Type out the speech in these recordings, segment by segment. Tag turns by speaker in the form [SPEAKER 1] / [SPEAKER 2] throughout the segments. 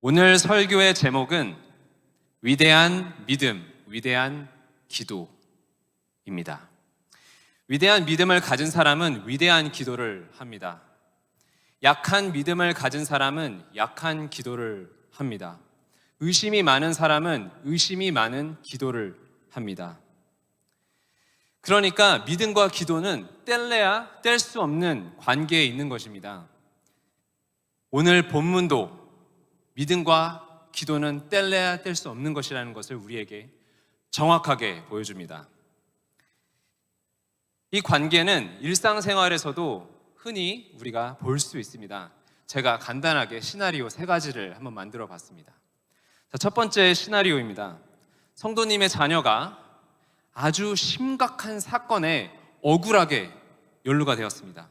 [SPEAKER 1] 오늘 설교의 제목은 위대한 믿음, 위대한 기도입니다. 위대한 믿음을 가진 사람은 위대한 기도를 합니다. 약한 믿음을 가진 사람은 약한 기도를 합니다. 의심이 많은 사람은 의심이 많은 기도를 합니다. 그러니까 믿음과 기도는 뗄래야 뗄 수 없는 관계에 있는 것입니다. 오늘 본문도 믿음과 기도는 뗄래야 뗄 수 없는 것이라는 것을 우리에게 정확하게 보여줍니다. 이 관계는 일상생활에서도 흔히 우리가 볼 수 있습니다. 제가 간단하게 시나리오 3가지를 한번 만들어 봤습니다. 첫 번째 시나리오입니다. 성도님의 자녀가 아주 심각한 사건에 억울하게 연루가 되었습니다.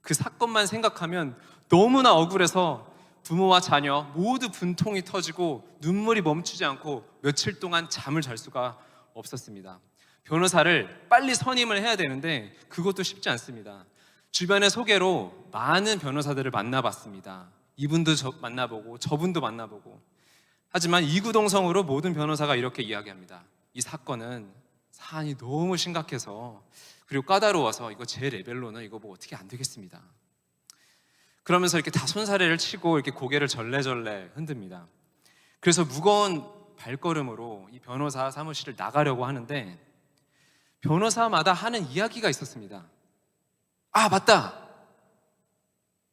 [SPEAKER 1] 그 사건만 생각하면 너무나 억울해서 부모와 자녀 모두 분통이 터지고 눈물이 멈추지 않고 며칠 동안 잠을 잘 수가 없었습니다. 변호사를 빨리 선임을 해야 되는데 그것도 쉽지 않습니다. 주변의 소개로 많은 변호사들을 만나봤습니다. 이분도 만나보고 저분도 만나보고. 하지만 이구동성으로 모든 변호사가 이렇게 이야기합니다. 이 사건은 사안이 너무 심각해서 그리고 까다로워서 이거 제 레벨로는 이거 뭐 어떻게 안 되겠습니다. 그러면서 이렇게 다 손사래를 치고 이렇게 고개를 절레절레 흔듭니다. 그래서 무거운 발걸음으로 이 변호사 사무실을 나가려고 하는데 변호사마다 하는 이야기가 있었습니다. 아, 맞다!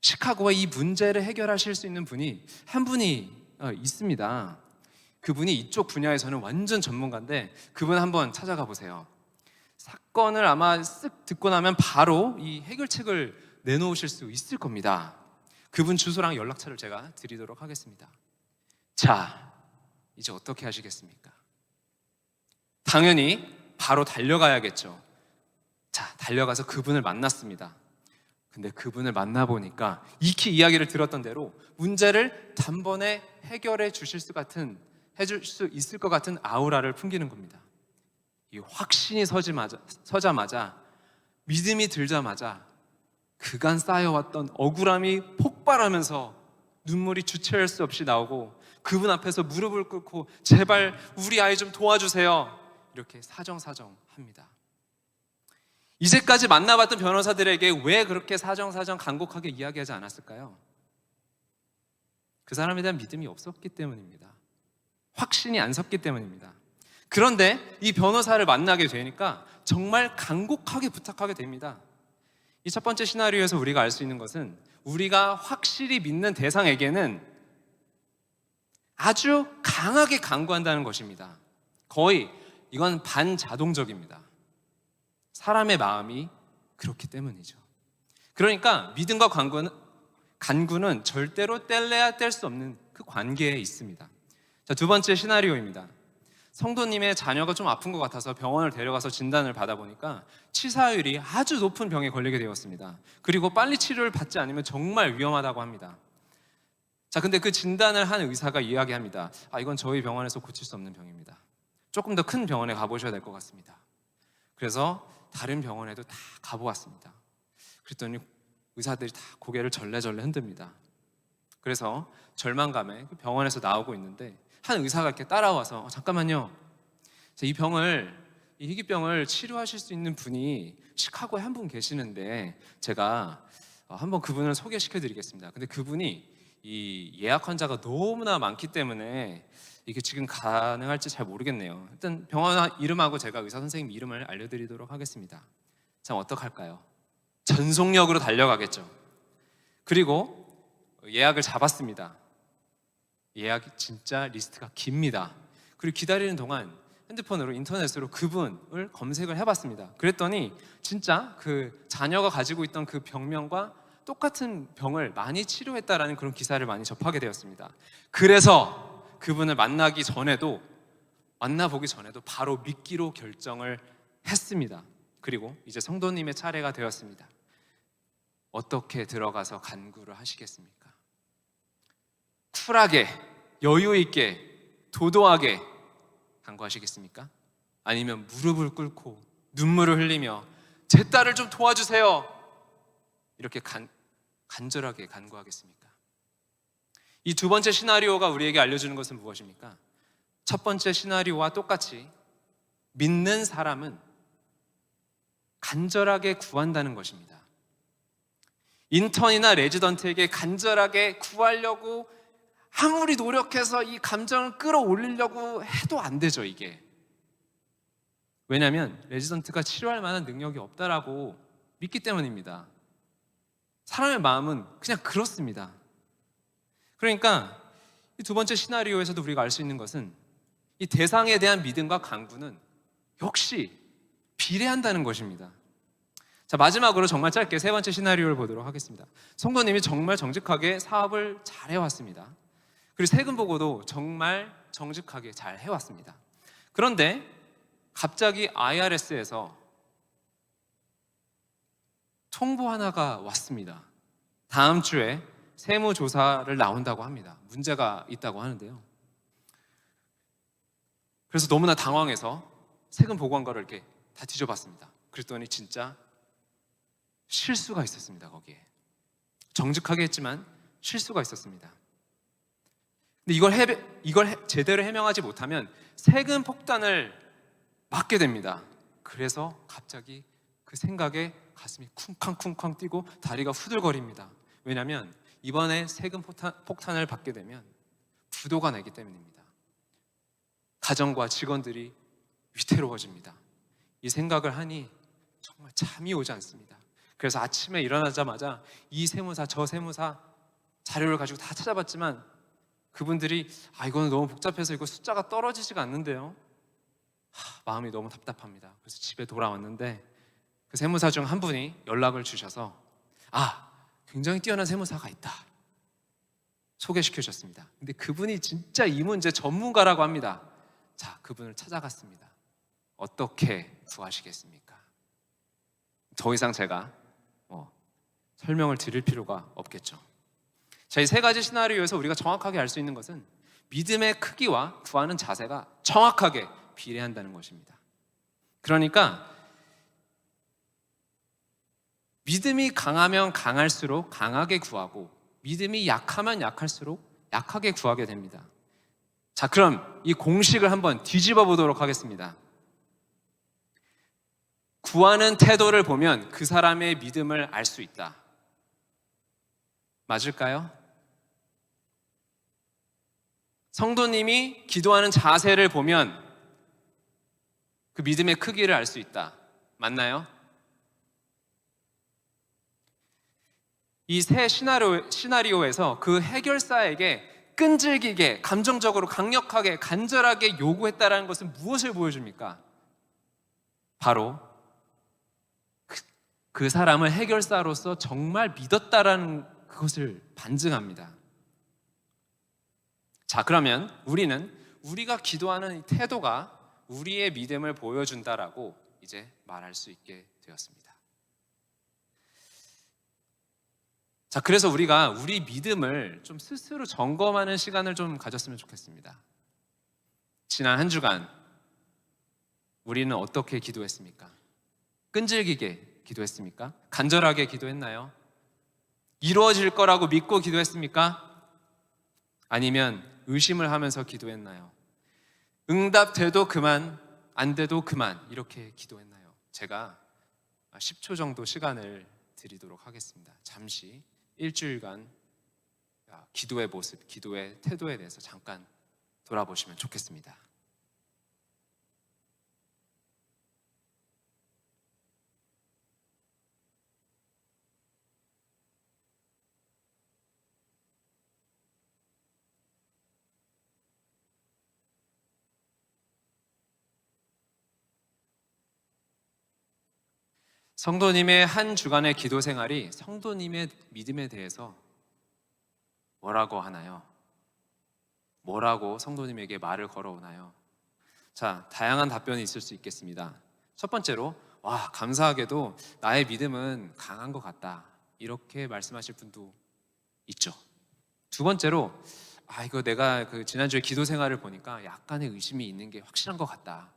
[SPEAKER 1] 시카고와 이 문제를 해결하실 수 있는 분이 한 분이 있습니다. 그분이 이쪽 분야에서는 완전 전문가인데 그분 한번 찾아가 보세요. 사건을 아마 쓱 듣고 나면 바로 이 해결책을 내놓으실 수 있을 겁니다. 그분 주소랑 연락처를 제가 드리도록 하겠습니다. 자, 이제 어떻게 하시겠습니까? 당연히 바로 달려가야겠죠. 자, 달려가서 그분을 만났습니다. 근데 그분을 만나보니까 익히 이야기를 들었던 대로 문제를 단번에 해결해 주실 해줄 수 있을 것 같은 아우라를 풍기는 겁니다. 이 확신이 서자마자 믿음이 들자마자 그간 쌓여왔던 억울함이 폭발하면서 눈물이 주체할 수 없이 나오고 그분 앞에서 무릎을 꿇고 제발 우리 아이 좀 도와주세요. 이렇게 사정합니다. 이제까지 만나봤던 변호사들에게 왜 그렇게 사정사정 간곡하게 이야기하지 않았을까요? 그 사람에 대한 믿음이 없었기 때문입니다. 확신이 안 섰기 때문입니다. 그런데 이 변호사를 만나게 되니까 정말 간곡하게 부탁하게 됩니다. 이 첫 번째 시나리오에서 우리가 알 수 있는 것은 우리가 확실히 믿는 대상에게는 아주 강하게 간구한다는 것입니다. 거의 이건 반자동적입니다. 사람의 마음이 그렇기 때문이죠. 그러니까 믿음과 간구는 절대로 뗄래야 뗄 수 없는 그 관계에 있습니다. 자, 두 번째 시나리오입니다. 성도님의 자녀가 좀 아픈 것 같아서 병원을 데려가서 진단을 받아보니까 치사율이 아주 높은 병에 걸리게 되었습니다. 그리고 빨리 치료를 받지 않으면 정말 위험하다고 합니다. 자, 근데 그 진단을 한 의사가 이야기합니다. 이건 저희 병원에서 고칠 수 없는 병입니다. 조금 더 큰 병원에 가보셔야 될 것 같습니다. 그래서 다른 병원에도 다 가보았습니다. 그랬더니 의사들이 다 고개를 절레절레 흔듭니다. 그래서 절망감에 병원에서 나오고 있는데 한 의사가 이렇게 따라와서 잠깐만요. 이 희귀병을 치료하실 수 있는 분이 시카고에 한 분 계시는데 제가 한번 그분을 소개시켜 드리겠습니다. 근데 그분이 이 예약 환자가 너무나 많기 때문에 이게 지금 가능할지 잘 모르겠네요. 일단 병원 이름하고 제가 의사 선생님 이름을 알려드리도록 하겠습니다. 자, 어떡할까요? 전속력으로 달려가겠죠. 그리고 예약을 잡았습니다. 예약이 진짜 리스트가 깁니다. 그리고 기다리는 동안 핸드폰으로 인터넷으로 그분을 검색을 해봤습니다. 그랬더니 진짜 그 자녀가 가지고 있던 그 병명과 똑같은 병을 많이 치료했다라는 그런 기사를 많이 접하게 되었습니다. 그래서 그분을 만나보기 전에도 바로 믿기로 결정을 했습니다. 그리고 이제 성도님의 차례가 되었습니다. 어떻게 들어가서 간구를 하시겠습니까? 쿨하게, 여유 있게, 도도하게 간구하시겠습니까? 아니면 무릎을 꿇고 눈물을 흘리며 제 딸을 좀 도와주세요. 이렇게 간절하게 간구하겠습니까? 이 두 번째 시나리오가 우리에게 알려주는 것은 무엇입니까? 첫 번째 시나리오와 똑같이 믿는 사람은 간절하게 구한다는 것입니다. 인턴이나 레지던트에게 간절하게 구하려고 아무리 노력해서 이 감정을 끌어올리려고 해도 안 되죠, 이게. 왜냐하면 레지던트가 치료할 만한 능력이 없다라고 믿기 때문입니다. 사람의 마음은 그냥 그렇습니다. 그러니까 이 두 번째 시나리오에서도 우리가 알 수 있는 것은 이 대상에 대한 믿음과 간구는 역시 비례한다는 것입니다. 자, 마지막으로 정말 짧게 세 번째 시나리오를 보도록 하겠습니다. 성도님이 정말 정직하게 사업을 잘 해왔습니다. 그리고 세금 보고도 정말 정직하게 잘 해왔습니다. 그런데 갑자기 IRS에서 통보 하나가 왔습니다. 다음 주에 세무조사를 나온다고 합니다. 문제가 있다고 하는데요. 그래서 너무나 당황해서 세금 보고한 거를 이렇게 다 뒤져봤습니다. 그랬더니 진짜 실수가 있었습니다. 거기에 정직하게 했지만 실수가 있었습니다. 근데 이걸 제대로 해명하지 못하면 세금 폭탄을 맞게 됩니다. 그래서 갑자기 그 생각에 가슴이 쿵쾅쿵쾅 뛰고 다리가 후들거립니다. 왜냐하면 이번에 세금 폭탄을 받게 되면 부도가 나기 때문입니다. 가정과 직원들이 위태로워집니다. 이 생각을 하니 정말 잠이 오지 않습니다. 그래서 아침에 일어나자마자 이 세무사 저 세무사 자료를 가지고 다 찾아봤지만 그분들이 이거는 너무 복잡해서 이거 숫자가 떨어지지가 않는데요. 마음이 너무 답답합니다. 그래서 집에 돌아왔는데 그 세무사 중 한 분이 연락을 주셔서 굉장히 뛰어난 세무사가 있다 소개시켜 주셨습니다. 근데 그분이 진짜 이 문제 전문가라고 합니다. 자, 그분을 찾아갔습니다. 어떻게 구하시겠습니까? 더 이상 제가 설명을 드릴 필요가 없겠죠. 자, 이 세 가지 시나리오에서 우리가 정확하게 알 수 있는 것은 믿음의 크기와 구하는 자세가 정확하게 비례한다는 것입니다. 그러니까 믿음이 강하면 강할수록 강하게 구하고 믿음이 약하면 약할수록 약하게 구하게 됩니다. 자, 그럼 이 공식을 한번 뒤집어 보도록 하겠습니다. 구하는 태도를 보면 그 사람의 믿음을 알 수 있다. 맞을까요? 성도님이 기도하는 자세를 보면 그 믿음의 크기를 알 수 있다. 맞나요? 이 세 시나리오에서 그 해결사에게 끈질기게, 감정적으로 강력하게, 간절하게 요구했다는 것은 무엇을 보여줍니까? 바로 그 사람을 해결사로서 정말 믿었다라는 그것을 반증합니다. 자, 그러면 우리는 우리가 기도하는 이 태도가 우리의 믿음을 보여준다라고 이제 말할 수 있게 되었습니다. 자, 그래서 우리가 우리 믿음을 좀 스스로 점검하는 시간을 좀 가졌으면 좋겠습니다. 지난 한 주간 우리는 어떻게 기도했습니까? 끈질기게 기도했습니까? 간절하게 기도했나요? 이루어질 거라고 믿고 기도했습니까? 아니면 의심을 하면서 기도했나요? 응답돼도 그만, 안 돼도 그만 이렇게 기도했나요? 제가 10초 정도 시간을 드리도록 하겠습니다. 잠시 일주일간 기도의 모습, 기도의 태도에 대해서 잠깐 돌아보시면 좋겠습니다. 성도님의 한 주간의 기도 생활이 성도님의 믿음에 대해서 뭐라고 하나요? 뭐라고 성도님에게 말을 걸어오나요? 자, 다양한 답변이 있을 수 있겠습니다. 첫 번째로, 감사하게도 나의 믿음은 강한 것 같다. 이렇게 말씀하실 분도 있죠. 두 번째로, 이거 내가 지난주에 기도 생활을 보니까 약간의 의심이 있는 게 확실한 것 같다.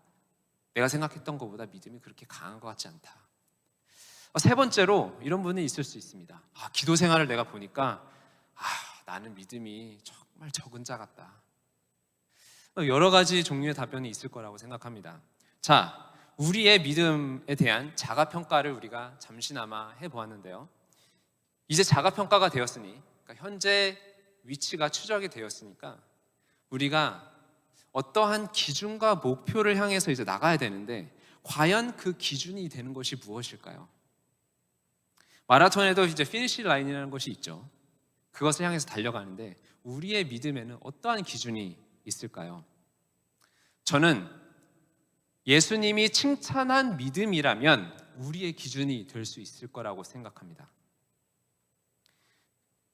[SPEAKER 1] 내가 생각했던 것보다 믿음이 그렇게 강한 것 같지 않다. 세 번째로 이런 분이 있을 수 있습니다. 기도 생활을 내가 보니까 나는 믿음이 정말 적은 자 같다. 여러 가지 종류의 답변이 있을 거라고 생각합니다. 자, 우리의 믿음에 대한 자가평가를 우리가 잠시나마 해보았는데요. 이제 자가평가가 되었으니, 그러니까 현재 위치가 추적이 되었으니까 우리가 어떠한 기준과 목표를 향해서 이제 나가야 되는데, 과연 그 기준이 되는 것이 무엇일까요? 마라톤에도 이제 피니시 라인이라는 것이 있죠. 그것을 향해서 달려가는데 우리의 믿음에는 어떠한 기준이 있을까요? 저는 예수님이 칭찬한 믿음이라면 우리의 기준이 될 수 있을 거라고 생각합니다.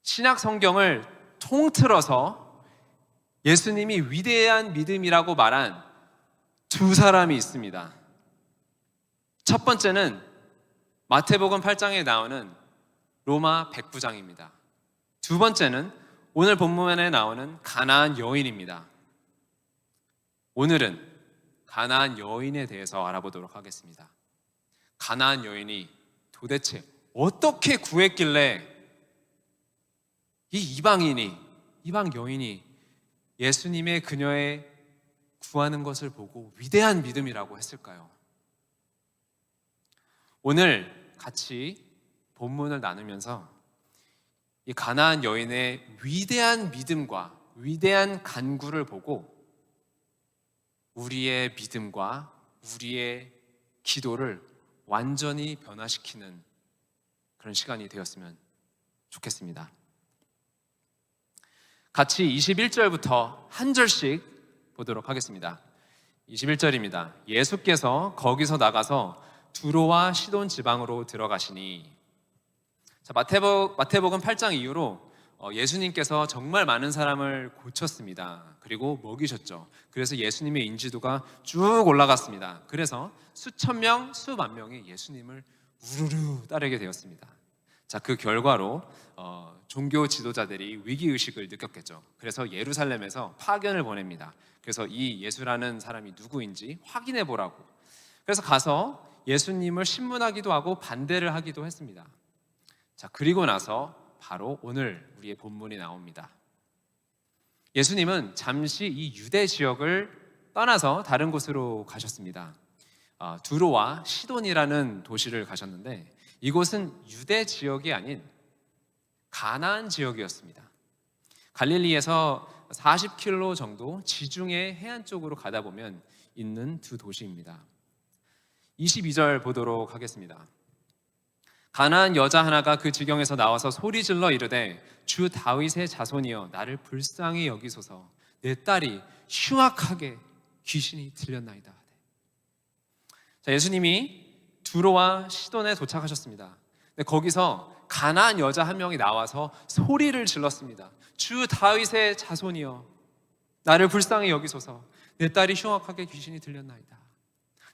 [SPEAKER 1] 신약 성경을 통틀어서 예수님이 위대한 믿음이라고 말한 두 사람이 있습니다. 첫 번째는 마태복음 8장에 나오는 로마 백부장입니다. 두 번째는 오늘 본문에 나오는 가나안 여인입니다. 오늘은 가나안 여인에 대해서 알아보도록 하겠습니다. 가나안 여인이 도대체 어떻게 구했길래 이 이방 여인이 예수님의 그녀의 구하는 것을 보고 위대한 믿음이라고 했을까요? 오늘 같이 본문을 나누면서 이 가나안 여인의 위대한 믿음과 위대한 간구를 보고 우리의 믿음과 우리의 기도를 완전히 변화시키는 그런 시간이 되었으면 좋겠습니다. 같이 21절부터 한 절씩 보도록 하겠습니다. 21절입니다. 예수께서 거기서 나가서 두로와 시돈 지방으로 들어가시니. 자, 마태복음 8장 이후로 예수님께서 정말 많은 사람을 고쳤습니다. 그리고 먹이셨죠. 그래서 예수님의 인지도가 쭉 올라갔습니다. 그래서 수천 명, 수만 명이 예수님을 우르르 따르게 되었습니다. 자, 그 결과로 종교 지도자들이 위기의식을 느꼈겠죠. 그래서 예루살렘에서 파견을 보냅니다. 그래서 이 예수라는 사람이 누구인지 확인해 보라고. 그래서 가서 예수님을 신문하기도 하고 반대를 하기도 했습니다. 자, 그리고 나서 바로 오늘 우리의 본문이 나옵니다. 예수님은 잠시 이 유대 지역을 떠나서 다른 곳으로 가셨습니다. 두로와 시돈이라는 도시를 가셨는데 이곳은 유대 지역이 아닌 가나안 지역이었습니다. 갈릴리에서 40km 정도 지중해 해안 쪽으로 가다 보면 있는 두 도시입니다. 22절 보도록 하겠습니다. 가나안 여자 하나가 그 지경에서 나와서 소리질러 이르되 주 다윗의 자손이여 나를 불쌍히 여기소서 내 딸이 흉악하게 귀신이 들렸나이다. 자, 예수님이 두로와 시돈에 도착하셨습니다. 근데 거기서 가나안 여자 한 명이 나와서 소리를 질렀습니다. 주 다윗의 자손이여 나를 불쌍히 여기소서 내 딸이 흉악하게 귀신이 들렸나이다.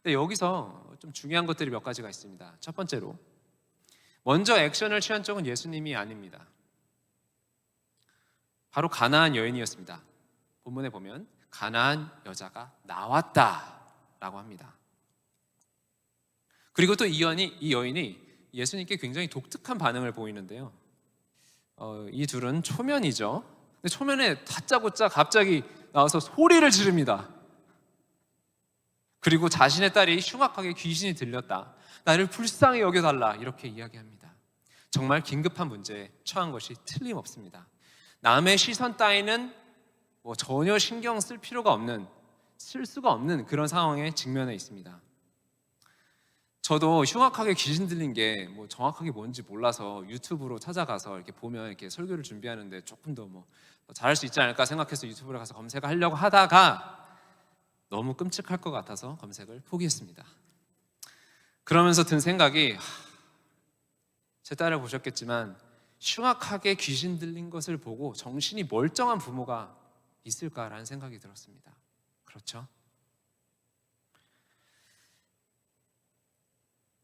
[SPEAKER 1] 근데 여기서 좀 중요한 것들이 몇 가지가 있습니다. 첫 번째로 먼저 액션을 취한 쪽은 예수님이 아닙니다. 바로 가나안 여인이었습니다. 본문에 보면 가나안 여자가 나왔다라고 합니다. 그리고 또 이 여인이 예수님께 굉장히 독특한 반응을 보이는데요. 이 둘은 초면이죠. 근데 초면에 다짜고짜 갑자기 나와서 소리를 지릅니다. 그리고 자신의 딸이 흉악하게 귀신이 들렸다. 나를 불쌍히 여겨달라 이렇게 이야기합니다. 정말 긴급한 문제에 처한 것이 틀림없습니다. 남의 시선 따위는 전혀 신경 쓸 수가 없는 그런 상황에 직면해 있습니다. 저도 흉악하게 귀신 들린 게 정확하게 뭔지 몰라서 유튜브로 찾아가서 이렇게 보면 이렇게 설교를 준비하는데 조금 더 잘할 수 있지 않을까 생각해서 유튜브를 가서 검색을 하려고 하다가 너무 끔찍할 것 같아서 검색을 포기했습니다. 그러면서 든 생각이 제 딸을 보셨겠지만 흉악하게 귀신 들린 것을 보고 정신이 멀쩡한 부모가 있을까라는 생각이 들었습니다. 그렇죠?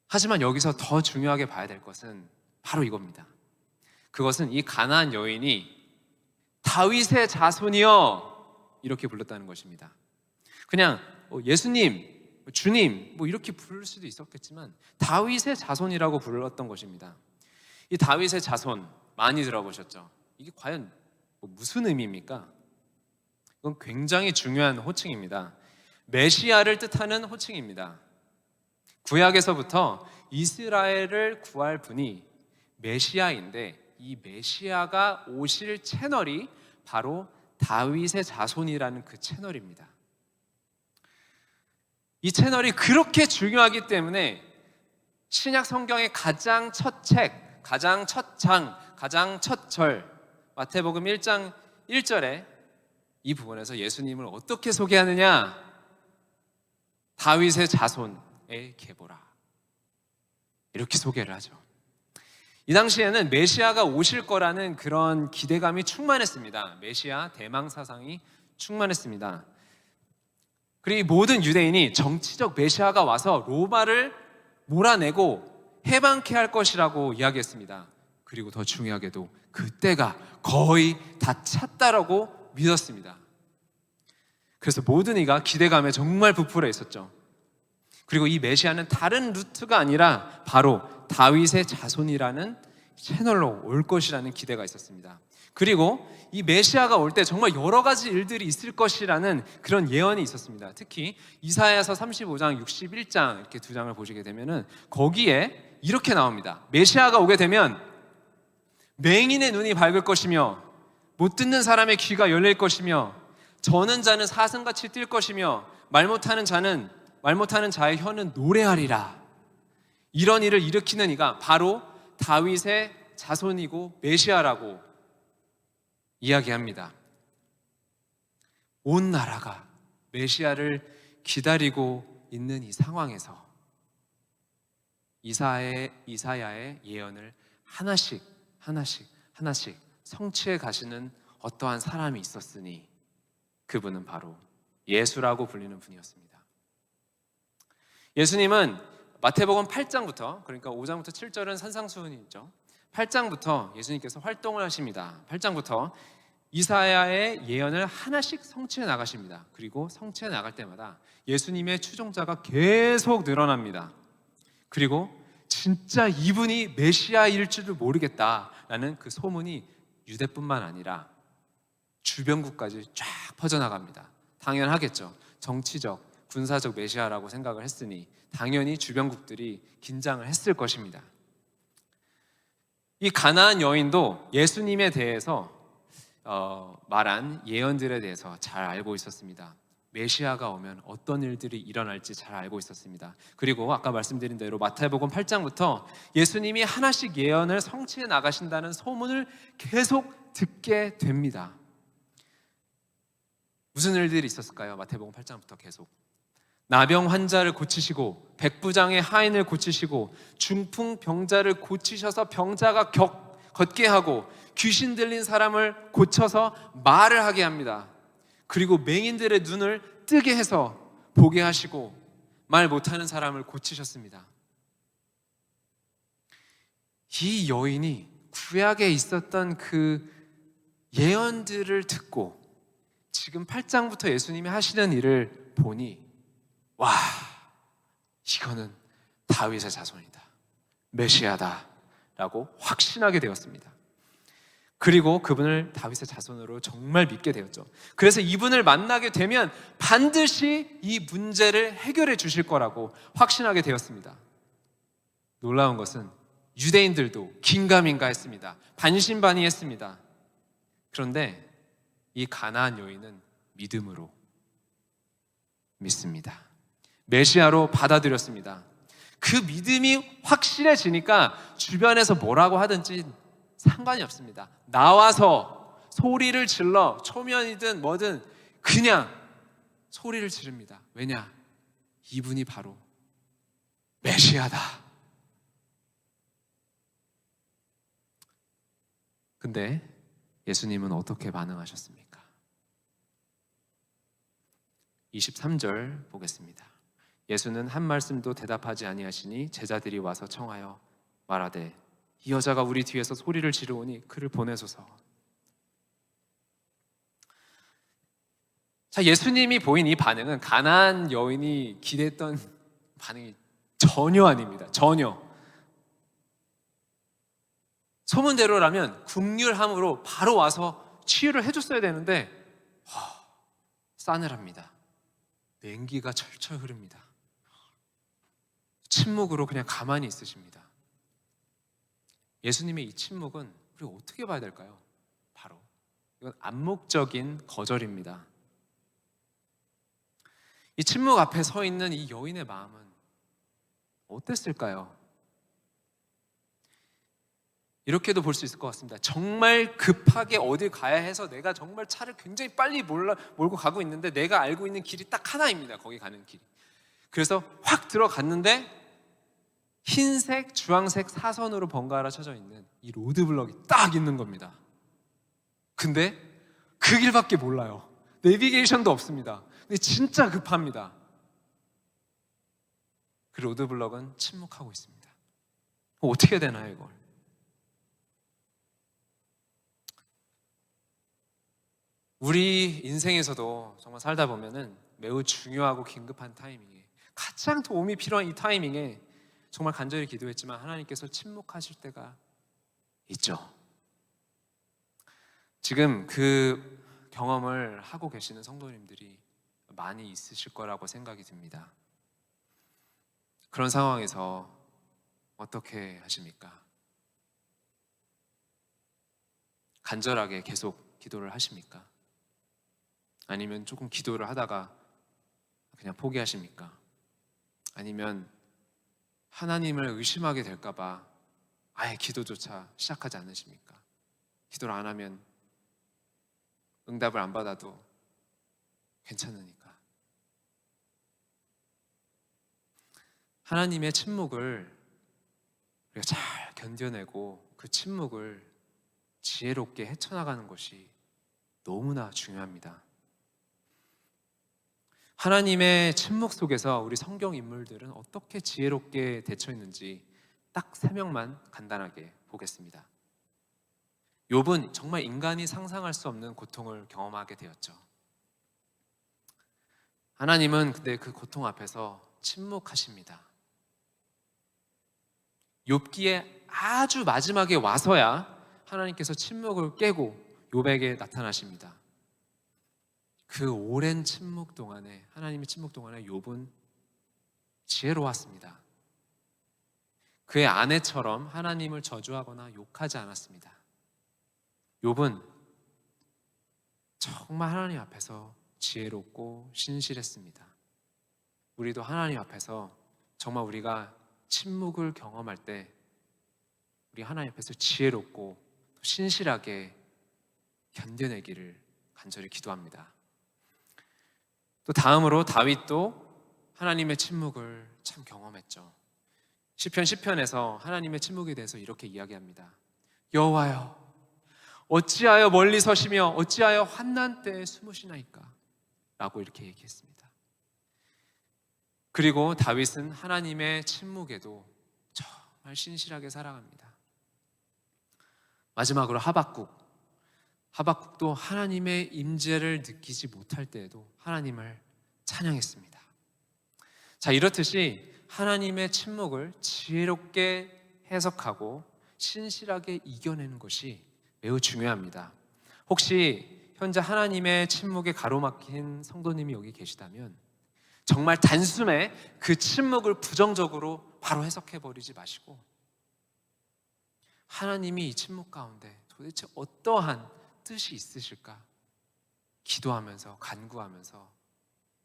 [SPEAKER 1] 하지만 여기서 더 중요하게 봐야 될 것은 바로 이겁니다. 그것은 이 가나안 여인이 다윗의 자손이여 이렇게 불렀다는 것입니다. 그냥 예수님, 주님 이렇게 부를 수도 있었겠지만 다윗의 자손이라고 불렀던 것입니다. 이 다윗의 자손 많이 들어보셨죠? 이게 과연 무슨 의미입니까? 이건 굉장히 중요한 호칭입니다. 메시아를 뜻하는 호칭입니다. 구약에서부터 이스라엘을 구할 분이 메시아인데, 이 메시아가 오실 채널이 바로 다윗의 자손이라는 그 채널입니다. 이 채널이 그렇게 중요하기 때문에 신약 성경의 가장 첫 책, 가장 첫 장, 가장 첫 절, 마태복음 1장 1절에 이 부분에서 예수님을 어떻게 소개하느냐? 다윗의 자손의 계보라, 이렇게 소개를 하죠. 이 당시에는 메시아가 오실 거라는 그런 기대감이 충만했습니다. 메시아 대망 사상이 충만했습니다. 그리고 모든 유대인이 정치적 메시아가 와서 로마를 몰아내고 해방케 할 것이라고 이야기했습니다. 그리고 더 중요하게도 그때가 거의 다 찼다라고 믿었습니다. 그래서 모든 이가 기대감에 정말 부풀어 있었죠. 그리고 이 메시아는 다른 루트가 아니라 바로 다윗의 자손이라는 채널로 올 것이라는 기대가 있었습니다. 그리고 이 메시아가 올 때 정말 여러 가지 일들이 있을 것이라는 그런 예언이 있었습니다. 특히 이사야서 35장, 61장 이렇게 두 장을 보시게 되면은 거기에 이렇게 나옵니다. 메시아가 오게 되면 맹인의 눈이 밝을 것이며 못 듣는 사람의 귀가 열릴 것이며 저는 자는 사슴같이 뛸 것이며 말 못하는 자의 혀는 노래하리라. 이런 일을 일으키는 이가 바로 다윗의 자손이고 메시아라고 이야기합니다. 온 나라가 메시아를 기다리고 있는 이 상황에서 이사야의 예언을 하나씩 성취해 가시는 어떠한 사람이 있었으니 그분은 바로 예수라고 불리는 분이었습니다. 예수님은 마태복음 8장부터, 그러니까 5장부터 7절은 산상수훈이죠. 8장부터 예수님께서 활동을 하십니다. 8장부터 이사야의 예언을 하나씩 성취해 나가십니다. 그리고 성취해 나갈 때마다 예수님의 추종자가 계속 늘어납니다. 그리고 진짜 이분이 메시아일 줄을 모르겠다라는 그 소문이 유대뿐만 아니라 주변국까지 쫙 퍼져나갑니다. 당연하겠죠. 정치적, 군사적 메시아라고 생각을 했으니 당연히 주변국들이 긴장을 했을 것입니다. 이 가나안 여인도 예수님에 대해서 말한 예언들에 대해서 잘 알고 있었습니다. 메시아가 오면 어떤 일들이 일어날지 잘 알고 있었습니다. 그리고 아까 말씀드린 대로 마태복음 8장부터 예수님이 하나씩 예언을 성취해 나가신다는 소문을 계속 듣게 됩니다. 무슨 일들이 있었을까요? 마태복음 8장부터 계속 나병 환자를 고치시고 백부장의 하인을 고치시고 중풍 병자를 고치셔서 병자가 걷게 하고 귀신 들린 사람을 고쳐서 말을 하게 합니다. 그리고 맹인들의 눈을 뜨게 해서 보게 하시고 말 못하는 사람을 고치셨습니다. 이 여인이 구약에 있었던 그 예언들을 듣고 지금 8장부터 예수님이 하시는 일을 보니 와, 이거는 다윗의 자손이다, 메시아다 라고 확신하게 되었습니다. 그리고 그분을 다윗의 자손으로 정말 믿게 되었죠. 그래서 이분을 만나게 되면 반드시 이 문제를 해결해 주실 거라고 확신하게 되었습니다. 놀라운 것은 유대인들도 긴가민가 했습니다. 반신반의했습니다. 그런데 이 가나안 여인은 믿음으로 믿습니다. 메시아로 받아들였습니다. 그 믿음이 확실해지니까 주변에서 뭐라고 하든지 상관이 없습니다. 나와서 소리를 질러, 초면이든 뭐든 그냥 소리를 지릅니다. 왜냐? 이분이 바로 메시아다. 근데 예수님은 어떻게 반응하셨습니까? 23절 보겠습니다. 예수는 한 말씀도 대답하지 아니하시니 제자들이 와서 청하여 말하되 이 여자가 우리 뒤에서 소리를 지르오니 그를 보내소서. 자, 예수님이 보인 이 반응은 가나안 여인이 기대했던 반응이 전혀 아닙니다. 전혀. 소문대로라면 국률함으로 바로 와서 치유를 해줬어야 되는데 싸늘합니다. 냉기가 철철 흐릅니다. 침묵으로 그냥 가만히 있으십니다. 예수님의 이 침묵은 우리가 어떻게 봐야 될까요? 바로 이건 암묵적인 거절입니다. 이 침묵 앞에 서 있는 이 여인의 마음은 어땠을까요? 이렇게도 볼 수 있을 것 같습니다. 정말 급하게 어딜 가야 해서 내가 정말 차를 굉장히 빨리 몰고 가고 있는데 내가 알고 있는 길이 딱 하나입니다. 거기 가는 길이. 그래서 확 들어갔는데 흰색, 주황색 사선으로 번갈아 쳐져 있는 이 로드블럭이 딱 있는 겁니다. 근데 그 길밖에 몰라요. 내비게이션도 없습니다. 근데 진짜 급합니다. 그 로드블럭은 침묵하고 있습니다. 어떻게 되나요, 이걸? 우리 인생에서도 정말 살다 보면은 매우 중요하고 긴급한 타이밍에, 가장 도움이 필요한 이 타이밍에 정말 간절히 기도했지만 하나님께서 침묵하실 때가 있죠. 지금 그 경험을 하고 계시는 성도님들이 많이 있으실 거라고 생각이 듭니다. 그런 상황에서 어떻게 하십니까? 간절하게 계속 기도를 하십니까? 아니면 조금 기도를 하다가 그냥 포기하십니까? 아니면 하나님을 의심하게 될까 봐 아예 기도조차 시작하지 않으십니까? 기도를 안 하면 응답을 안 받아도 괜찮으니까. 하나님의 침묵을 우리가 잘 견뎌내고 그 침묵을 지혜롭게 헤쳐나가는 것이 너무나 중요합니다. 하나님의 침묵 속에서 우리 성경 인물들은 어떻게 지혜롭게 대처했는지 딱 3명만 간단하게 보겠습니다. 욥은 정말 인간이 상상할 수 없는 고통을 경험하게 되었죠. 하나님은 근데 그 고통 앞에서 침묵하십니다. 욥기에 아주 마지막에 와서야 하나님께서 침묵을 깨고 욥에게 나타나십니다. 그 오랜 침묵 동안에, 하나님의 침묵 동안에 욥은 지혜로웠습니다. 그의 아내처럼 하나님을 저주하거나 욕하지 않았습니다. 욥은 정말 하나님 앞에서 지혜롭고 신실했습니다. 우리도 하나님 앞에서 정말 우리가 침묵을 경험할 때 우리 하나님 앞에서 지혜롭고 신실하게 견뎌내기를 간절히 기도합니다. 또 다음으로 다윗도 하나님의 침묵을 참 경험했죠. 시편 10편에서 하나님의 침묵에 대해서 이렇게 이야기합니다. 여호와여, 어찌하여 멀리 서시며 어찌하여 환난 때에 숨으시나이까? 라고 이렇게 얘기했습니다. 그리고 다윗은 하나님의 침묵에도 정말 신실하게 살아갑니다. 마지막으로 하박국도 하나님의 임재를 느끼지 못할 때에도 하나님을 찬양했습니다. 자, 이렇듯이 하나님의 침묵을 지혜롭게 해석하고 신실하게 이겨내는 것이 매우 중요합니다. 혹시 현재 하나님의 침묵에 가로막힌 성도님이 여기 계시다면 정말 단숨에 그 침묵을 부정적으로 바로 해석해버리지 마시고 하나님이 이 침묵 가운데 도대체 어떠한 뜻이 있으실까? 기도하면서 간구하면서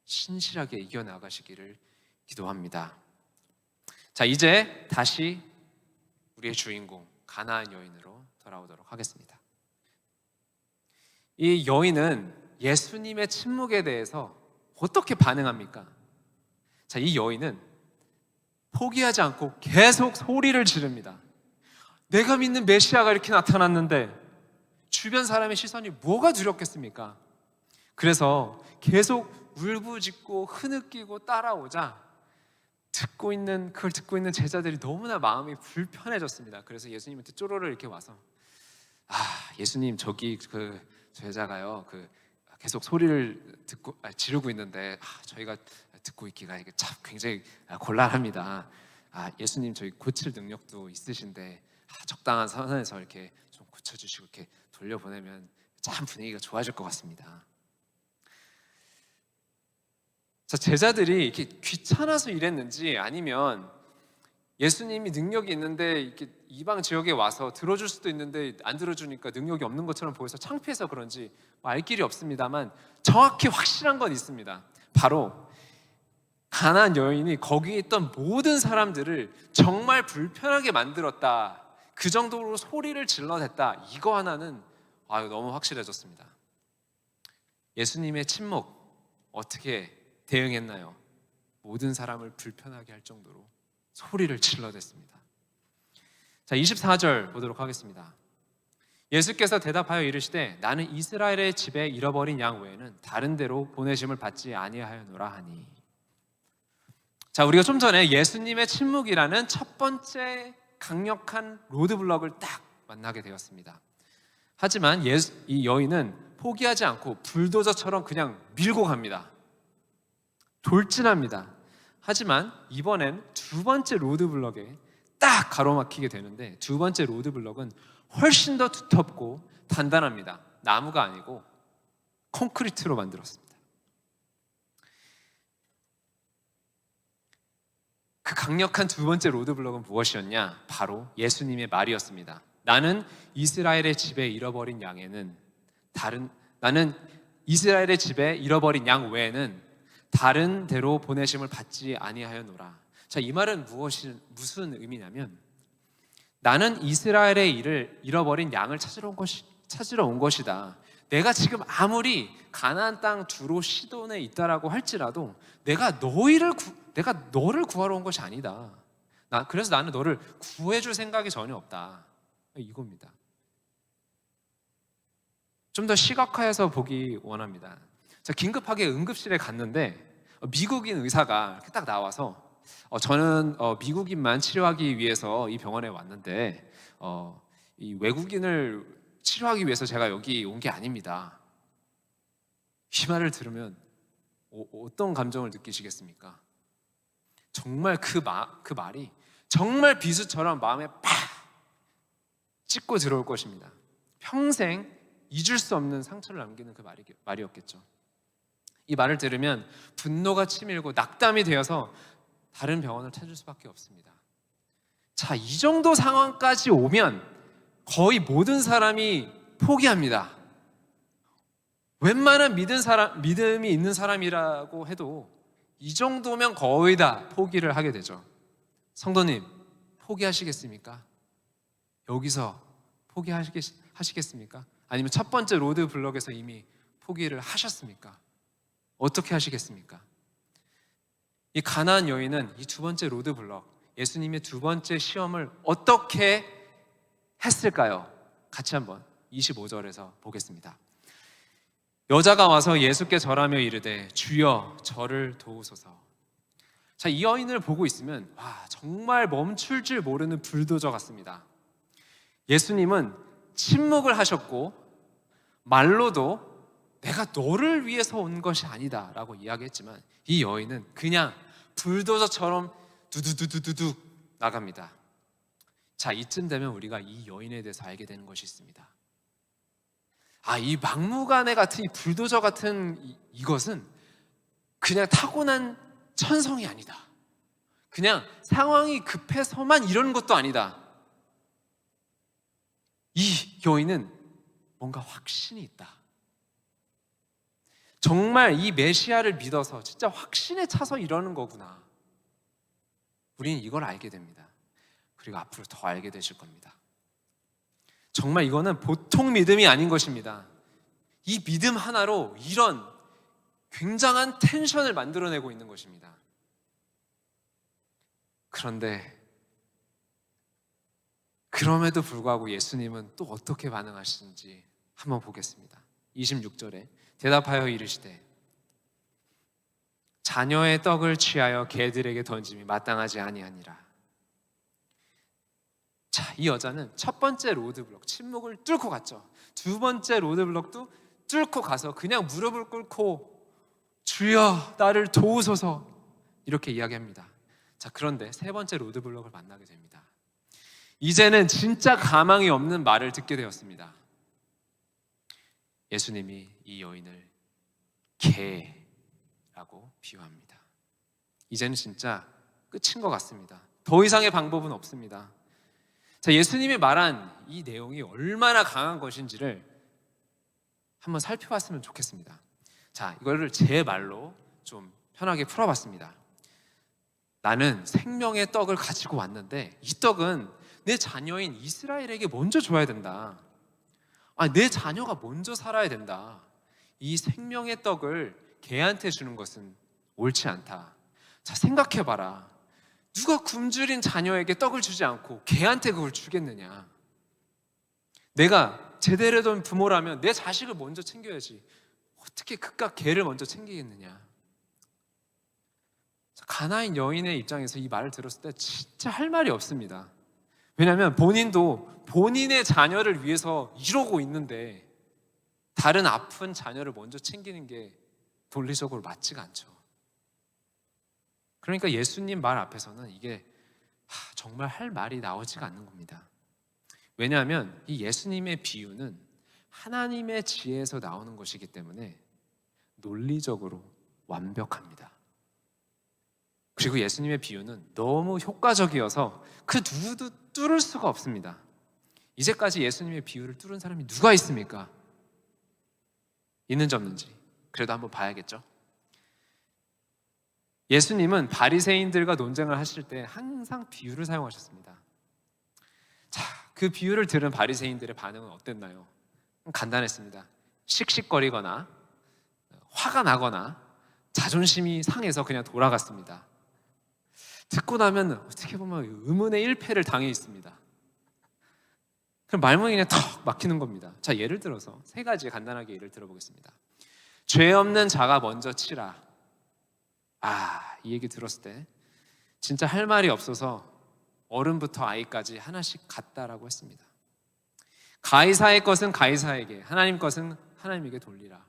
[SPEAKER 1] 신실하게 이겨나가시기를 기도합니다. 자, 이제 다시 우리의 주인공 가나안 여인으로 돌아오도록 하겠습니다. 이 여인은 예수님의 침묵에 대해서 어떻게 반응합니까? 자, 이 여인은 포기하지 않고 계속 소리를 지릅니다. 내가 믿는 메시아가 이렇게 나타났는데 주변 사람의 시선이 뭐가 두렵겠습니까? 그래서 계속 울부짖고 흐느끼고 따라오자 그걸 듣고 있는 제자들이 너무나 마음이 불편해졌습니다. 그래서 예수님한테 쪼로를 이렇게 와서 예수님, 저기 그 제자가요 계속 소리를 지르고 있는데 저희가 듣고 있기가 이게 참 굉장히 곤란합니다. 예수님, 저희 고칠 능력도 있으신데 적당한 선에서 이렇게 좀 고쳐주시고 이렇게 돌려보내면 참 분위기가 좋아질 것 같습니다. 자, 제자들이 이렇게 귀찮아서 이랬는지 아니면 예수님이 능력이 있는데 이렇게 이방 지역에 와서 들어줄 수도 있는데 안 들어주니까 능력이 없는 것처럼 보여서 창피해서 그런지 알 길이 없습니다만 정확히 확실한 건 있습니다. 바로 가나안 여인이 거기에 있던 모든 사람들을 정말 불편하게 만들었다. 그 정도로 소리를 질러댔다. 이거 하나는 너무 확실해졌습니다. 예수님의 침묵 어떻게 대응했나요? 모든 사람을 불편하게 할 정도로 소리를 질러댔습니다. 자, 24절 보도록 하겠습니다. 예수께서 대답하여 이르시되 나는 이스라엘의 집에 잃어버린 양 외에는 다른 데로 보내심을 받지 아니하였노라 하니. 자, 우리가 좀 전에 예수님의 침묵이라는 첫 번째 강력한 로드블럭을 딱 만나게 되었습니다. 하지만 이 여인은 포기하지 않고 불도저처럼 그냥 밀고 갑니다. 돌진합니다. 하지만 이번엔 두 번째 로드블럭에 딱 가로막히게 되는데 두 번째 로드블럭은 훨씬 더 두텁고 단단합니다. 나무가 아니고 콘크리트로 만들었습니다. 그 강력한 두 번째 로드블럭은 무엇이었냐? 바로 예수님의 말이었습니다. 나는 이스라엘의 집에 잃어버린 양 외에는 다른 데로 보내심을 받지 아니하였노라. 자, 이 말은 무슨 의미냐면 나는 이스라엘의 잃어버린 양을 찾으러 온 것이다. 내가 지금 아무리 가나안 땅 두로 시돈에 있다라고 할지라도 내가 너를 구하러 온 것이 아니다. 그래서 나는 너를 구해줄 생각이 전혀 없다. 이겁니다. 좀 더 시각화해서 보기 원합니다. 자, 긴급하게 응급실에 갔는데 미국인 의사가 이렇게 딱 나와서 저는 미국인만 치료하기 위해서 이 병원에 왔는데 이 외국인을 치료하기 위해서 제가 여기 온 게 아닙니다. 이 말을 들으면 어떤 감정을 느끼시겠습니까? 정말 그 말이 정말 비수처럼 마음에 팍 찍고 들어올 것입니다. 평생 잊을 수 없는 상처를 남기는 그 말이었겠죠. 이 말을 들으면 분노가 치밀고 낙담이 되어서 다른 병원을 찾을 수밖에 없습니다. 자, 이 정도 상황까지 오면 거의 모든 사람이 포기합니다. 웬만한 믿음이 있는 사람이라고 해도 이 정도면 거의 다 포기를 하게 되죠. 성도님, 포기하시겠습니까? 여기서 포기하시겠습니까? 아니면 첫 번째 로드블럭에서 이미 포기를 하셨습니까? 어떻게 하시겠습니까? 이 가나안 여인은 이 두 번째 로드블럭, 예수님의 두 번째 시험을 어떻게 했을까요? 같이 한번 25절에서 보겠습니다. 여자가 와서 예수께 절하며 이르되 주여 저를 도우소서. 자, 이 여인을 보고 있으면 정말 멈출 줄 모르는 불도저 같습니다. 예수님은 침묵을 하셨고 말로도 내가 너를 위해서 온 것이 아니다 라고 이야기했지만 이 여인은 그냥 불도저처럼 두두두두두 나갑니다. 자, 이쯤 되면 우리가 이 여인에 대해서 알게 되는 것이 있습니다. 이 막무가내 같은 이 불도저 같은 이것은 그냥 타고난 천성이 아니다. 그냥 상황이 급해서만 이러는 것도 아니다. 이 여인은 뭔가 확신이 있다. 정말 이 메시아를 믿어서 진짜 확신에 차서 이러는 거구나. 우리는 이걸 알게 됩니다. 그리고 앞으로 더 알게 되실 겁니다. 정말 이거는 보통 믿음이 아닌 것입니다. 이 믿음 하나로 이런 굉장한 텐션을 만들어내고 있는 것입니다. 그런데 그럼에도 불구하고 예수님은 또 어떻게 반응하시는지 한번 보겠습니다. 26절에 대답하여 이르시되 자녀의 떡을 취하여 개들에게 던짐이 마땅하지 아니하니라. 자, 이 여자는 첫 번째 로드블럭 침묵을 뚫고 갔죠. 두 번째 로드블럭도 뚫고 가서 그냥 무릎을 꿇고 주여 나를 도우소서 이렇게 이야기합니다. 자, 그런데 세 번째 로드블럭을 만나게 됩니다. 이제는 진짜 가망이 없는 말을 듣게 되었습니다. 예수님이 이 여인을 개라고 비유합니다. 이제는 진짜 끝인 것 같습니다. 더 이상의 방법은 없습니다. 자, 예수님이 말한 이 내용이 얼마나 강한 것인지를 한번 살펴봤으면 좋겠습니다. 자, 이거를 제 말로 좀 편하게 풀어봤습니다. 나는 생명의 떡을 가지고 왔는데 이 떡은 내 자녀인 이스라엘에게 먼저 줘야 된다. 내 자녀가 먼저 살아야 된다. 이 생명의 떡을 개한테 주는 것은 옳지 않다. 자, 생각해봐라. 누가 굶주린 자녀에게 떡을 주지 않고 개한테 그걸 주겠느냐? 내가 제대로 된 부모라면 내 자식을 먼저 챙겨야지. 어떻게 그깟 개를 먼저 챙기겠느냐? 가나안 여인의 입장에서 이 말을 들었을 때 진짜 할 말이 없습니다. 왜냐하면 본인도 본인의 자녀를 위해서 이러고 있는데 다른 아픈 자녀를 먼저 챙기는 게 논리적으로 맞지가 않죠. 그러니까 예수님 말 앞에서는 이게 정말 할 말이 나오지가 않는 겁니다. 왜냐하면 이 예수님의 비유는 하나님의 지혜에서 나오는 것이기 때문에 논리적으로 완벽합니다. 그리고 예수님의 비유는 너무 효과적이어서 그 누구도 뚫을 수가 없습니다. 이제까지 예수님의 비유를 뚫은 사람이 누가 있습니까? 있는지 없는지 그래도 한번 봐야겠죠. 예수님은 바리새인들과 논쟁을 하실 때 항상 비유를 사용하셨습니다. 자, 그 비유를 들은 바리새인들의 반응은 어땠나요? 간단했습니다. 씩씩거리거나 화가 나거나 자존심이 상해서 그냥 돌아갔습니다. 듣고 나면 어떻게 보면 의문의 일패를 당해 있습니다. 그럼 말문이 그냥 턱 막히는 겁니다. 자, 예를 들어서 세 가지 간단하게 예를 들어보겠습니다. 죄 없는 자가 먼저 치라. 이 얘기 들었을 때 진짜 할 말이 없어서 어른부터 아이까지 하나씩 갔다라고 했습니다. 가이사의 것은 가이사에게, 하나님 것은 하나님에게 돌리라.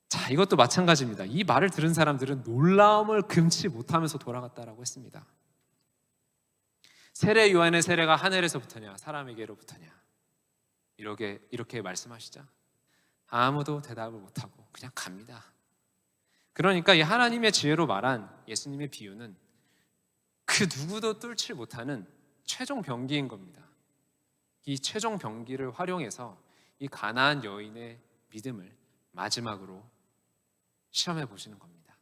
[SPEAKER 1] 자, 이것도 마찬가지입니다. 이 말을 들은 사람들은 놀라움을 금치 못하면서 돌아갔다라고 했습니다. 세례 요한의 세례가 하늘에서부터냐 사람에게로부터냐 이렇게 말씀하시자 아무도 대답을 못하고 그냥 갑니다. 그러니까 이 하나님의 지혜로 말한 예수님의 비유는 그 누구도 뚫지 못하는 최종 병기인 겁니다. 이 최종 병기를 활용해서 이 가나안 여인의 믿음을 마지막으로 시험해 보시는 겁니다.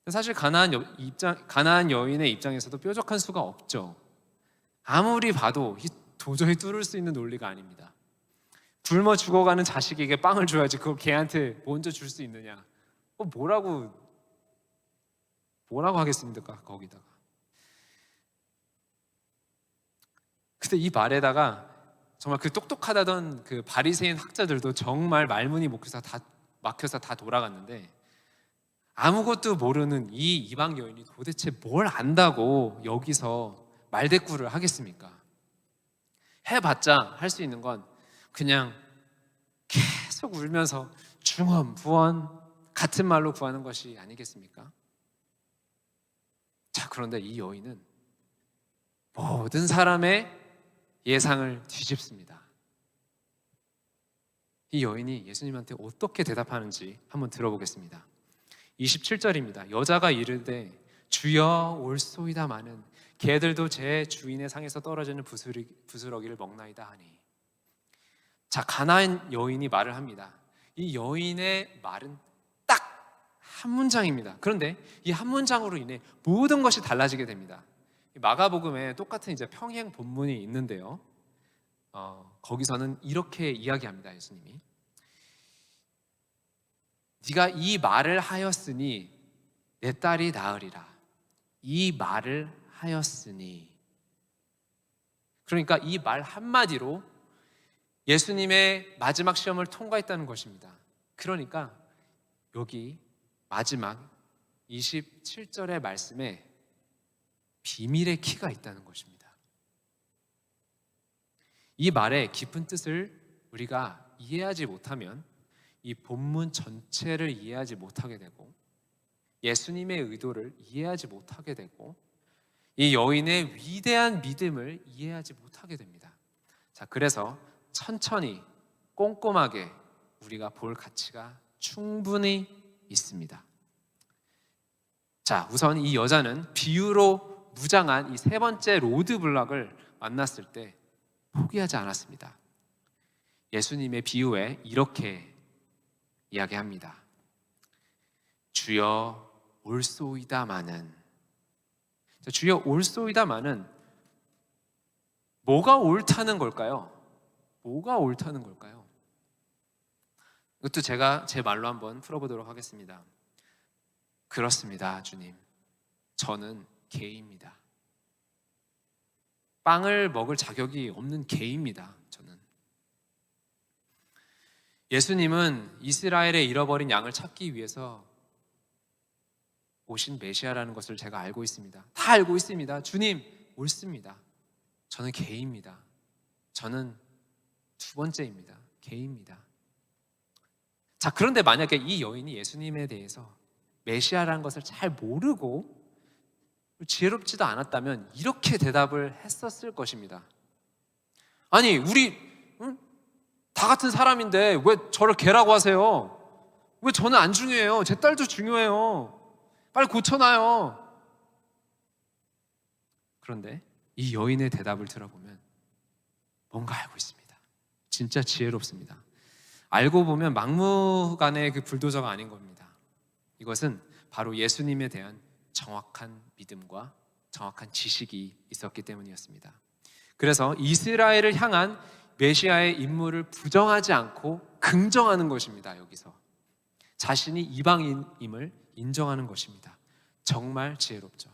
[SPEAKER 1] 사실 가나안 여인의 입장에서도 뾰족한 수가 없죠. 아무리 봐도 도저히 뚫을 수 있는 논리가 아닙니다. 굶어 죽어가는 자식에게 빵을 줘야지 그걸 걔한테 먼저 줄 수 있느냐? 뭐라고 하겠습니까? 거기다가. 근데 이 말에다가 정말 그 똑똑하다던 그 바리새인 학자들도 정말 말문이 막혀서 다 돌아갔는데 아무것도 모르는 이 이방 여인이 도대체 뭘 안다고 여기서 말대꾸를 하겠습니까? 해봤자 할 수 있는 건 그냥 계속 울면서 중언부언 같은 말로 구하는 것이 아니겠습니까? 자, 그런데 이 여인은 모든 사람의 예상을 뒤집습니다. 이 여인이 예수님한테 어떻게 대답하는지 한번 들어보겠습니다. 27절입니다. 여자가 이르되 주여 올소이다마는 개들도 제 주인의 상에서 떨어지는 부스러기를 먹나이다 하니. 자, 가나안 여인이 말을 합니다. 이 여인의 말은 딱 한 문장입니다. 그런데 이 한 문장으로 인해 모든 것이 달라지게 됩니다. 마가복음에 똑같은 이제 평행 본문이 있는데요. 거기서는 이렇게 이야기합니다. 예수님이 네가 이 말을 하였으니 내 딸이 나으리라. 이 말을 하였으니, 그러니까 이 말 한마디로 예수님의 마지막 시험을 통과했다는 것입니다. 그러니까 여기 마지막 27절의 말씀에 비밀의 키가 있다는 것입니다. 이 말의 깊은 뜻을 우리가 이해하지 못하면 이 본문 전체를 이해하지 못하게 되고 예수님의 의도를 이해하지 못하게 되고 이 여인의 위대한 믿음을 이해하지 못하게 됩니다. 자, 그래서 천천히 꼼꼼하게 우리가 볼 가치가 충분히 있습니다. 자, 우선 이 여자는 비유로 무장한 이 세 번째 로드블럭을 만났을 때 포기하지 않았습니다. 예수님의 비유에 이렇게 이야기합니다. 주여 올소이다마는, 주여 올소이다마는 뭐가 옳다는 걸까요? 뭐가 옳다는 걸까요? 이것도 제가 제 말로 한번 풀어보도록 하겠습니다. 그렇습니다, 주님. 저는 개입니다. 빵을 먹을 자격이 없는 개입니다. 저는. 예수님은 이스라엘의 잃어버린 양을 찾기 위해서 오신 메시아라는 것을 제가 알고 있습니다. 다 알고 있습니다. 주님, 옳습니다. 저는 개입니다. 저는 두 번째입니다. 개입니다. 자, 그런데 만약에 이 여인이 예수님에 대해서 메시아라는 것을 잘 모르고 지혜롭지도 않았다면 이렇게 대답을 했었을 것입니다. 아니, 우리 다 같은 사람인데 왜 저를 개라고 하세요? 왜 저는 안 중요해요? 제 딸도 중요해요. 빨리 고쳐놔요. 그런데 이 여인의 대답을 들어보면 뭔가 알고 있습니다. 진짜 지혜롭습니다. 알고 보면 막무가내의 그 불도저가 아닌 겁니다. 이것은 바로 예수님에 대한 정확한 믿음과 정확한 지식이 있었기 때문이었습니다. 그래서 이스라엘을 향한 메시아의 임무를 부정하지 않고 긍정하는 것입니다. 여기서 자신이 이방인임을 인정하는 것입니다. 정말 지혜롭죠.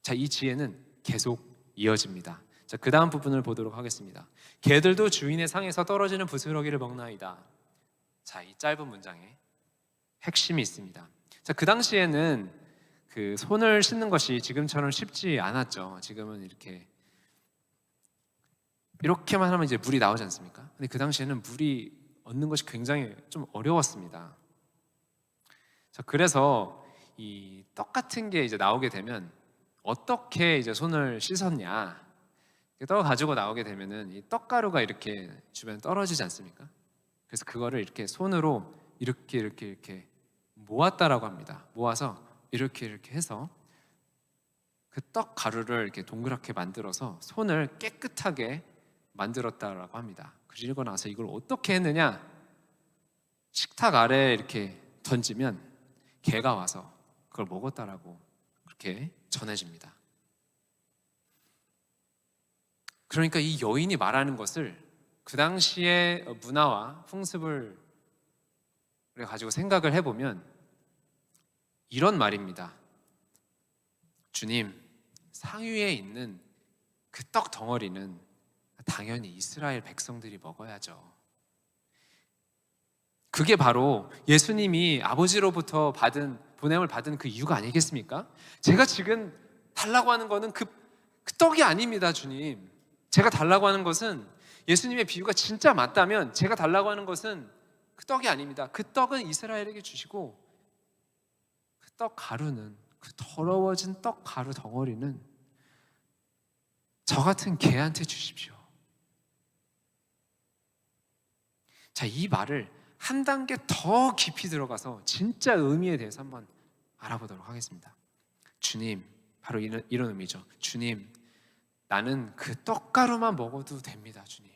[SPEAKER 1] 자, 이 지혜는 계속 이어집니다. 자, 그 다음 부분을 보도록 하겠습니다. 개들도 주인의 상에서 떨어지는 부스러기를 먹나이다. 자, 이 짧은 문장에 핵심이 있습니다. 자, 그 당시에는 그 손을 씻는 것이 지금처럼 쉽지 않았죠. 지금은 이렇게만 하면 이제 물이 나오지 않습니까? 근데 그 당시에는 물이 얻는 것이 굉장히 좀 어려웠습니다. 자, 그래서 이 떡 같은 게 이제 나오게 되면 어떻게 이제 손을 씻었냐? 떡을 가지고 나오게 되면은 이 떡가루가 이렇게 주변에 떨어지지 않습니까? 그래서 그거를 이렇게 손으로 이렇게 모았다라고 합니다. 모아서 이렇게 해서 그 떡 가루를 이렇게 동그랗게 만들어서 손을 깨끗하게 만들었다라고 합니다. 그리고 나서 이걸 어떻게 했느냐? 식탁 아래에 이렇게 던지면 개가 와서 그걸 먹었다라고 그렇게 전해집니다. 그러니까 이 여인이 말하는 것을 그 당시의 문화와 풍습을 가지고 생각을 해보면 이런 말입니다. 주님, 상위에 있는 그 떡 덩어리는 당연히 이스라엘 백성들이 먹어야죠. 그게 바로 예수님이 아버지로부터 보냄을 받은 그 이유가 아니겠습니까? 제가 지금 달라고 하는 것은 그 떡이 아닙니다, 주님. 제가 달라고 하는 것은 예수님의 비유가 진짜 맞다면 제가 달라고 하는 것은 그 떡이 아닙니다. 그 떡은 이스라엘에게 주시고 그 떡 가루는, 그 더러워진 떡 가루 덩어리는 저 같은 개한테 주십시오. 자, 이 말을 한 단계 더 깊이 들어가서 진짜 의미에 대해서 한번 알아보도록 하겠습니다. 주님, 바로 이런 의미죠. 주님, 나는 그 떡가루만 먹어도 됩니다, 주님.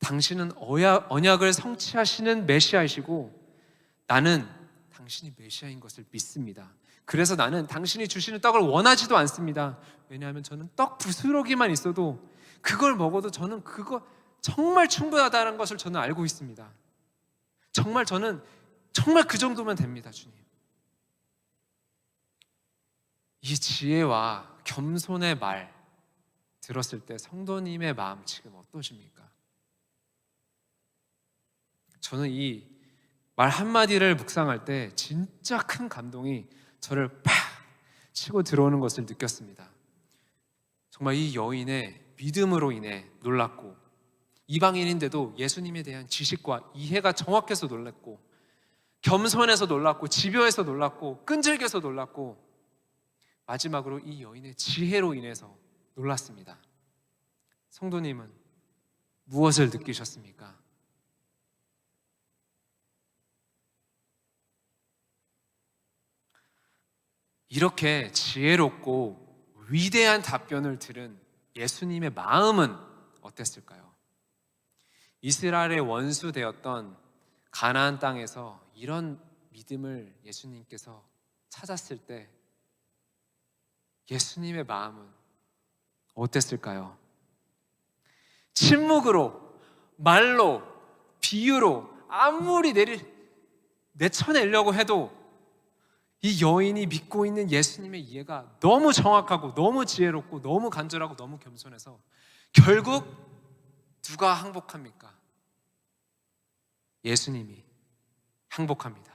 [SPEAKER 1] 당신은 언약을 성취하시는 메시아이시고 나는 당신이 메시아인 것을 믿습니다. 그래서 나는 당신이 주시는 떡을 원하지도 않습니다. 왜냐하면 저는 떡 부스러기만 있어도 그걸 먹어도 저는 그거 정말 충분하다는 것을 저는 알고 있습니다. 저는 정말 그 정도면 됩니다, 주님. 이 지혜와 겸손의 말 들었을 때 성도님의 마음 지금 어떠십니까? 저는 이 말 한마디를 묵상할 때 진짜 큰 감동이 저를 팍 치고 들어오는 것을 느꼈습니다. 정말 이 여인의 믿음으로 인해 놀랐고, 이방인인데도 예수님에 대한 지식과 이해가 정확해서 놀랐고, 겸손해서 놀랐고, 집요해서 놀랐고, 끈질겨서 놀랐고, 마지막으로 이 여인의 지혜로 인해서 놀랐습니다. 성도님은 무엇을 느끼셨습니까? 이렇게 지혜롭고 위대한 답변을 들은 예수님의 마음은 어땠을까요? 이스라엘의 원수 되었던 가나안 땅에서 이런 믿음을 예수님께서 찾았을 때 예수님의 마음은 어땠을까요? 침묵으로, 말로, 비유로 아무리 내쳐내려고 해도 이 여인이 믿고 있는 예수님의 이해가 너무 정확하고 너무 지혜롭고 너무 간절하고 너무 겸손해서 결국 누가 항복합니까? 예수님이 항복합니다.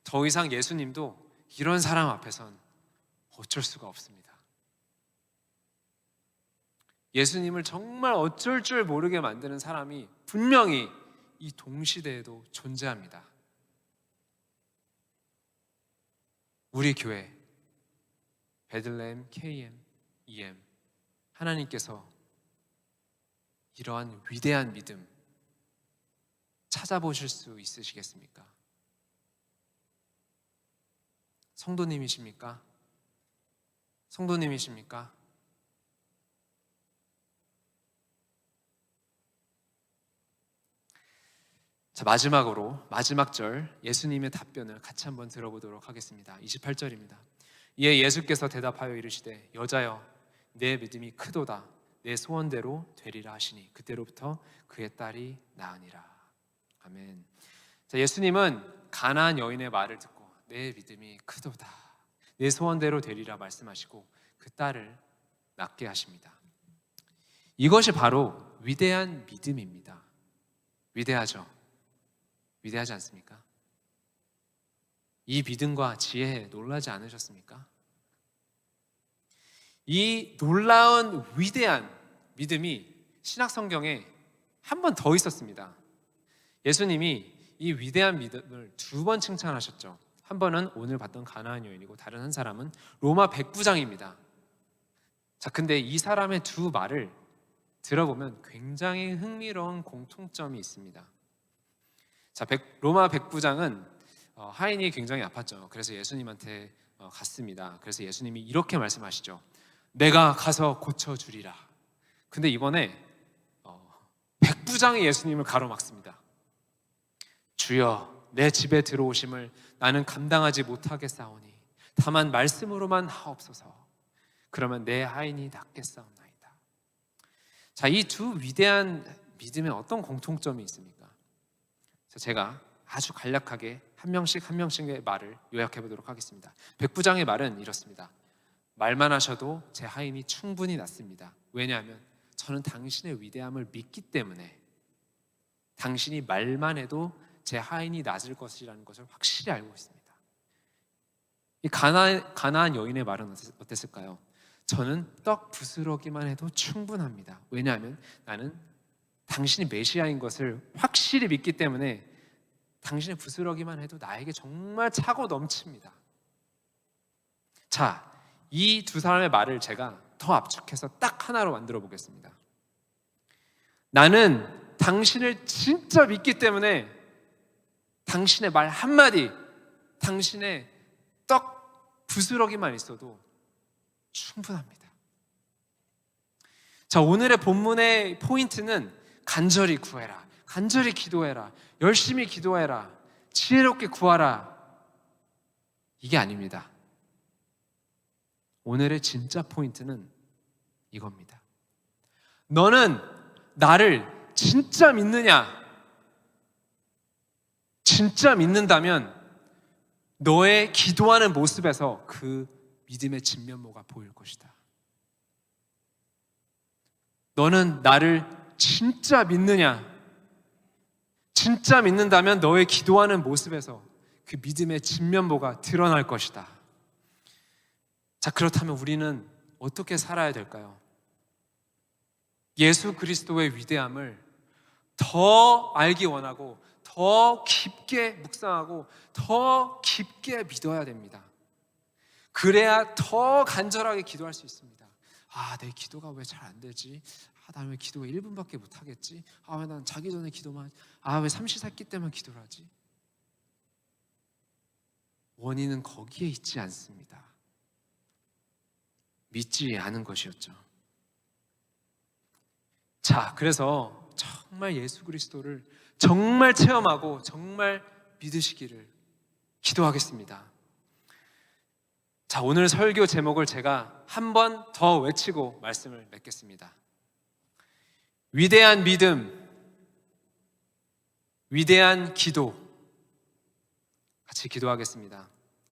[SPEAKER 1] 더 이상 예수님도 이런 사람 앞에선 어쩔 수가 없습니다. 예수님을 정말 어쩔 줄 모르게 만드는 사람이 분명히 이 동시대에도 존재합니다. 우리 교회 베들레헴 KM, EM 하나님께서 이러한 위대한 믿음 찾아보실 수 있으시겠습니까? 성도님이십니까? 성도님이십니까? 자, 마지막으로 마지막 절 예수님의 답변을 같이 한번 들어보도록 하겠습니다. 28절입니다. 이에 예수께서 대답하여 이르시되 여자여 내 믿음이 크도다 내 소원대로 되리라 하시니 그때로부터 그의 딸이 나으니라. 아멘. 자, 예수님은 가나안 여인의 말을 듣고 내 믿음이 크도다 내 소원대로 되리라 말씀하시고 그 딸을 낳게 하십니다. 이것이 바로 위대한 믿음입니다. 위대하죠? 위대하지 않습니까? 이 믿음과 지혜에 놀라지 않으셨습니까? 이 놀라운 위대한 믿음이 신약 성경에 한 번 더 있었습니다. 예수님이 이 위대한 믿음을 두 번 칭찬하셨죠. 한 번은 오늘 봤던 가나안 여인이고 다른 한 사람은 로마 백부장입니다. 자, 근데 이 사람의 두 말을 들어보면 굉장히 흥미로운 공통점이 있습니다. 자, 로마 백부장은 하인이 굉장히 아팠죠. 그래서 예수님한테 갔습니다. 그래서 예수님이 이렇게 말씀하시죠. 내가 가서 고쳐주리라. 근데 이번에 백부장이 예수님을 가로막습니다. 주여 내 집에 들어오심을 나는 감당하지 못하겠사오니 다만 말씀으로만 하옵소서. 그러면 내 하인이 낫겠사옵나이다. 자, 이 두 위대한 믿음에 어떤 공통점이 있습니까? 제가 아주 간략하게 한 명씩의 말을 요약해 보도록 하겠습니다. 백부장의 말은 이렇습니다. 말만 하셔도 제 하인이 충분히 낫습니다. 왜냐하면 저는 당신의 위대함을 믿기 때문에 당신이 말만 해도 제 하인이 낫을 것이라는 것을 확실히 알고 있습니다. 이 가나안 여인의 말은 어땠을까요? 저는 떡 부스러기만 해도 충분합니다. 왜냐하면 나는 당신이 메시아인 것을 확실히 믿기 때문에 당신의 부스러기만 해도 나에게 정말 차고 넘칩니다. 자, 이 두 사람의 말을 제가 더 압축해서 딱 하나로 만들어 보겠습니다. 나는 당신을 진짜 믿기 때문에 당신의 말 한마디, 당신의 떡 부스러기만 있어도 충분합니다. 자, 오늘의 본문의 포인트는 간절히 구해라, 간절히 기도해라, 열심히 기도해라, 지혜롭게 구하라, 이게 아닙니다. 오늘의 진짜 포인트는 이겁니다. 너는 나를 진짜 믿느냐? 진짜 믿는다면 너의 기도하는 모습에서 그 믿음의 진면모가 보일 것이다. 너는 나를 진짜 믿느냐? 진짜 믿는다면 너의 기도하는 모습에서 그 믿음의 진면모가 드러날 것이다. 자, 그렇다면 우리는 어떻게 살아야 될까요? 예수 그리스도의 위대함을 더 알기 원하고 더 깊게 묵상하고 더 깊게 믿어야 됩니다. 그래야 더 간절하게 기도할 수 있습니다. 내 기도가 왜 잘 안 되지? 나 왜 기도 1분밖에 못 하겠지? 왜 난 자기 전에 기도만, 왜 삼시세끼 때만 기도를 하지? 원인은 거기에 있지 않습니다. 믿지 않은 것이었죠. 자, 그래서 정말 예수 그리스도를 정말 체험하고 정말 믿으시기를 기도하겠습니다. 자, 오늘 설교 제목을 제가 한 번 더 외치고 말씀을 맺겠습니다. 위대한 믿음, 위대한 기도. 같이 기도하겠습니다.